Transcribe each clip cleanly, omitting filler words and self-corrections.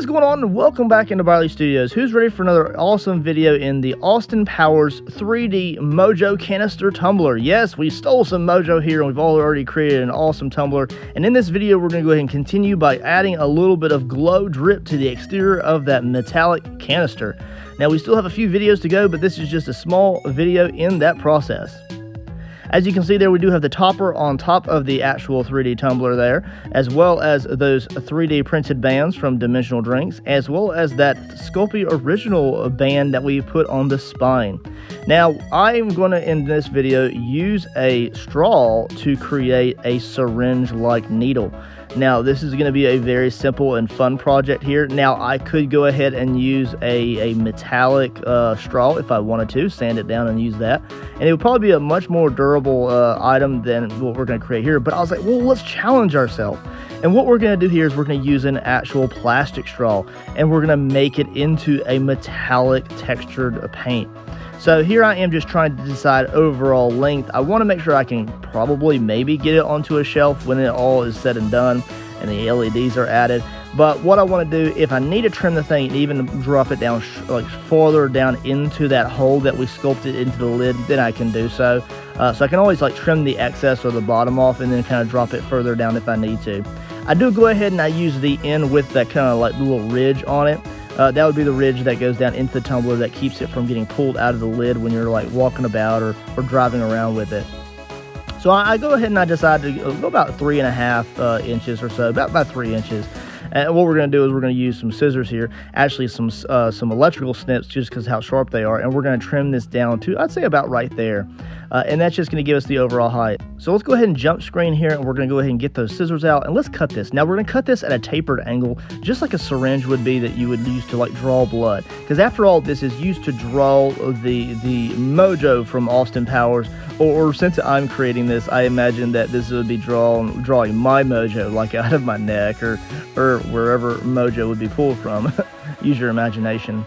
is going on, and welcome back into Barley Studios. Who's ready for another awesome video in the Austin Powers 3D Mojo Canister Tumbler? Yes, we stole some Mojo here, and we've already created an awesome tumbler. And in this video, we're going to go ahead and continue by adding a little bit of glow drip to the exterior of that metallic canister. Now, we still have a few videos to go, but this is just a small video in that process. As you can see there, we do have the topper on top of the actual 3D tumbler there, as well as those 3D printed bands from Dimensional Drinks, as well as that Sculpey original band that we put on the spine. Now, I'm going to, in this video, use a straw to create a syringe-like needle. Now, this is going to be a very simple and fun project here. Now, I could go ahead and use a metallic straw if I wanted to, sand it down and use that. And it would probably be a much more durable item than what we're going to create here. But I was like, well, let's challenge ourselves. And what we're going to do here is we're going to use an actual plastic straw, and we're going to make it into a metallic textured paint. So here I am just trying to decide overall length. I want to make sure I can probably maybe get it onto a shelf when it all is said and done and the LEDs are added. But what I want to do, if I need to trim the thing and even drop it down like farther down into that hole that we sculpted into the lid, then I can do so. So I can always like trim the excess or the bottom off and then kind of drop it further down if I need to. I do go ahead and I use the end with that kind of like little ridge on it. That would be the ridge that goes down into the tumbler that keeps it from getting pulled out of the lid when you're like walking about or driving around with it. So I go ahead and I decide to go about 3.5 inches or so, about 3 inches. And what we're going to do is we're going to use some scissors here, actually some electrical snips just because how sharp they are, and we're going to trim this down to, I'd say, about right there. And that's just going to give us the overall height. So let's go ahead and jump screen here, and we're going to go ahead and get those scissors out, and let's cut this. Now, we're going to cut this at a tapered angle, just like a syringe would be that you would use to like draw blood. Because after all, this is used to draw the Mojo from Austin Powers, or since I'm creating this, I imagine that this would be drawing my Mojo, like out of my neck, or wherever Mojo would be pulled from. Use your imagination.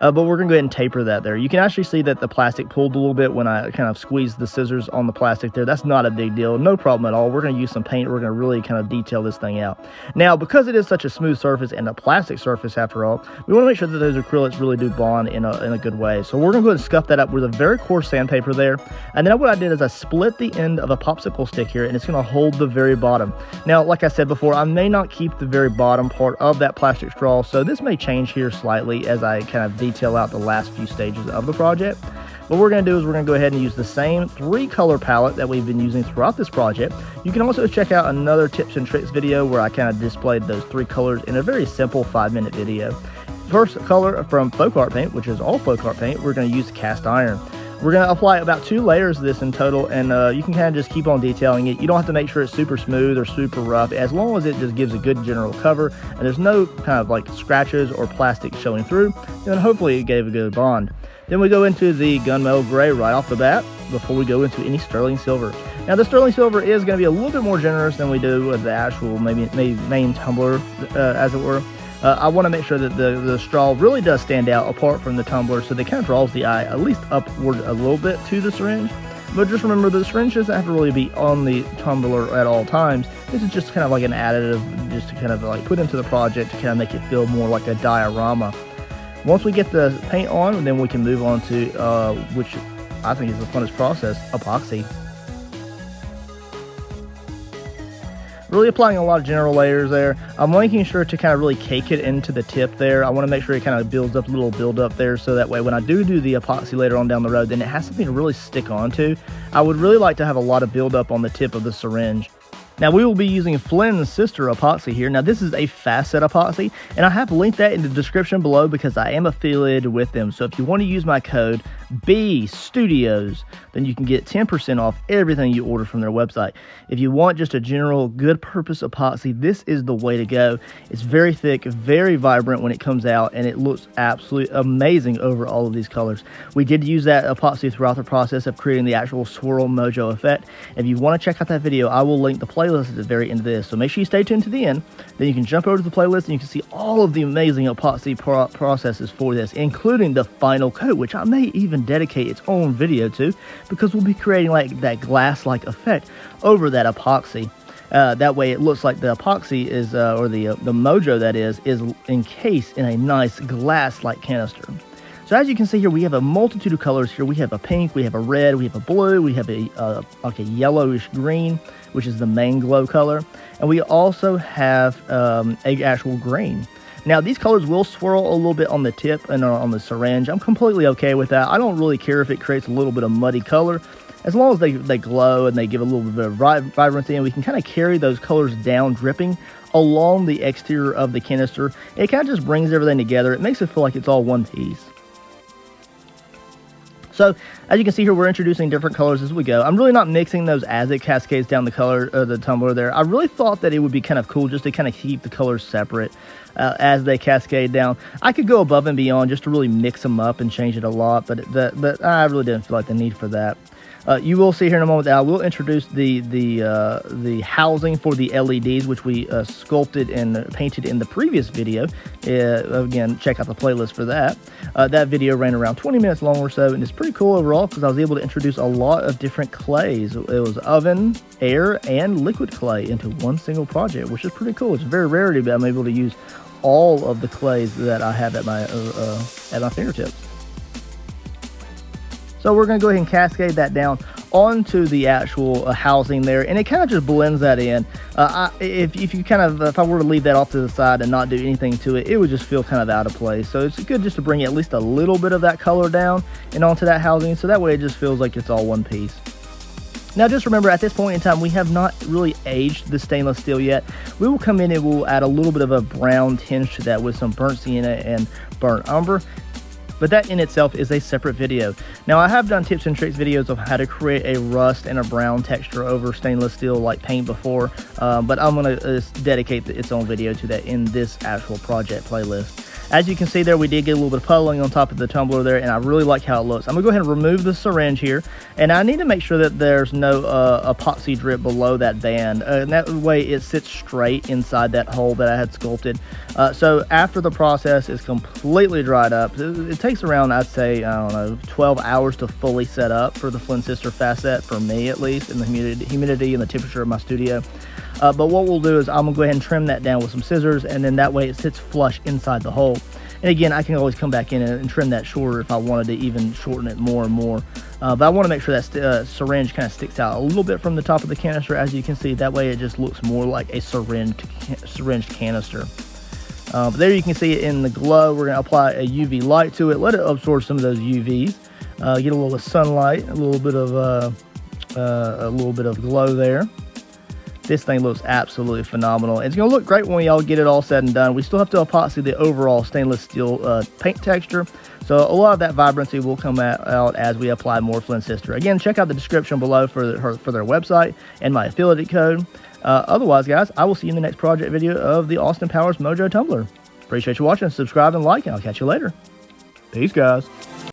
But we're going to go ahead and taper that there. You can actually see that the plastic pulled a little bit when I kind of squeezed the scissors on the plastic there. That's not a big deal. No problem at all. We're going to use some paint. We're going to really kind of detail this thing out. Now, because it is such a smooth surface and a plastic surface after all, we want to make sure that those acrylics really do bond in a good way. So we're going to go ahead and scuff that up with a very coarse sandpaper there. And then what I did is I split the end of a popsicle stick here, and it's going to hold the very bottom. Now, like I said before, I may not keep the very bottom part of that plastic straw, so this may change here slightly as I kind of detail out the last few stages of the project. What we're going to do is we're going to go ahead and use the same 3-color palette that we've been using throughout this project. You can also check out another tips and tricks video where I kind of displayed those 3 colors in a very simple 5-minute video. First color from Folk Art Paint, which is all Folk Art Paint, we're going to use cast iron. We're going to apply about 2 layers of this in total, and you can kind of just keep on detailing it. You don't have to make sure it's super smooth or super rough, as long as it just gives a good general cover and there's no kind of like scratches or plastic showing through, then hopefully it gave a good bond. Then we go into the gunmetal gray right off the bat before we go into any sterling silver. Now, the sterling silver is going to be a little bit more generous than we do with the actual maybe main tumbler, as it were. I want to make sure that the straw really does stand out apart from the tumbler, so they kind of draws the eye at least upward a little bit to the syringe. But just remember, the syringe doesn't have to really be on the tumbler at all times. This is just kind of like an additive just to kind of like put into the project to kind of make it feel more like a diorama. Once we get the paint on, then we can move on to, which I think is the funnest process, epoxy. Really applying a lot of general layers there. I'm making sure to kind of really cake it into the tip there. I want to make sure it kind of builds up a little build up there, so that way when I do the epoxy later on down the road, then it has something to really stick onto. I would really like to have a lot of build up on the tip of the syringe. Now, we will be using Flynn's sister epoxy here. Now, this is a facet epoxy, and I have linked that in the description below because I am affiliated with them. So if you want to use my code BStudios, then you can get 10% off everything you order from their website. If you want just a general good purpose epoxy, this is the way to go. It's very thick, very vibrant when it comes out, and it looks absolutely amazing over all of these colors. We did use that epoxy throughout the process of creating the actual swirl Mojo effect. If you want to check out that video, I will link the playlist at the very end of this, so make sure you stay tuned to the end. Then you can jump over to the playlist and you can see all of the amazing epoxy processes for this, including the final coat, which I may even dedicate its own video to, because we'll be creating like that glass-like effect over that epoxy. That way it looks like the epoxy is, or the Mojo that is encased in a nice glass-like canister. So as you can see here, we have a multitude of colors here. We have a pink, we have a red, we have a blue, we have a like a yellowish green, which is the main glow color, and we also have a actual green. Now these colors will swirl a little bit on the tip and on the syringe. I'm completely okay with that. I don't really care if it creates a little bit of muddy color, as long as they glow and they give a little bit of vibrancy, and we can kind of carry those colors down, dripping along the exterior of the canister. It kind of just brings everything together. It makes it feel like it's all one piece. So, as you can see here, we're introducing different colors as we go. I'm really not mixing those as it cascades down the color of the tumbler there. I really thought that it would be kind of cool just to kind of keep the colors separate as they cascade down. I could go above and beyond just to really mix them up and change it a lot, but I really didn't feel like the need for that. You will see here in a moment that I will introduce the housing for the LEDs, which we sculpted and painted in the previous video. Again, check out the playlist for that. That video ran around 20 minutes long or so, and it's pretty cool overall because I was able to introduce a lot of different clays. It was oven, air, and liquid clay into one single project, which is pretty cool. It's very rare to be I'm able to use all of the clays that I have at my fingertips. So we're going to go ahead and cascade that down onto the actual housing there, and it kind of just blends that in. If I were to leave that off to the side and not do anything to it, it would just feel kind of out of place. So it's good just to bring at least a little bit of that color down and onto that housing, so that way it just feels like it's all one piece. Now just remember, at this point in time, we have not really aged the stainless steel yet. We will come in and we'll add a little bit of a brown tinge to that with some burnt sienna and burnt umber. But that in itself is a separate video. Now I have done tips and tricks videos of how to create a rust and a brown texture over stainless steel like paint before, but I'm going to dedicate its own video to that in this actual project playlist. As you can see there, we did get a little bit of puddling on top of the tumbler there, and I really like how it looks. I'm going to go ahead and remove the syringe here, and I need to make sure that there's no epoxy drip below that band, and that way it sits straight inside that hole that I had sculpted. So after the process is completely dried up, it takes around, I'd say, I don't know, 12 hours to fully set up for the Flint Sister facet, for me at least, in the humidity and the temperature of my studio. But what we'll do is I'm going to go ahead and trim that down with some scissors, and then that way it sits flush inside the hole. And again, I can always come back in and trim that shorter if I wanted to even shorten it more and more. But I want to make sure that syringe kind of sticks out a little bit from the top of the canister, as you can see. That way it just looks more like a syringed canister. But there you can see it in the glow. We're going to apply a UV light to it, let it absorb some of those UVs, get a little sunlight, a little bit of glow there. This thing looks absolutely phenomenal. It's going to look great when we all get it all said and done. We still have to epoxy the overall stainless steel paint texture, so a lot of that vibrancy will come out as we apply more Flint Sister. Again, check out the description below for their website and my affiliate code. Otherwise, guys, I will see you in the next project video of the Austin Powers Mojo Tumbler. Appreciate you watching. Subscribe and like, and I'll catch you later. Peace, guys.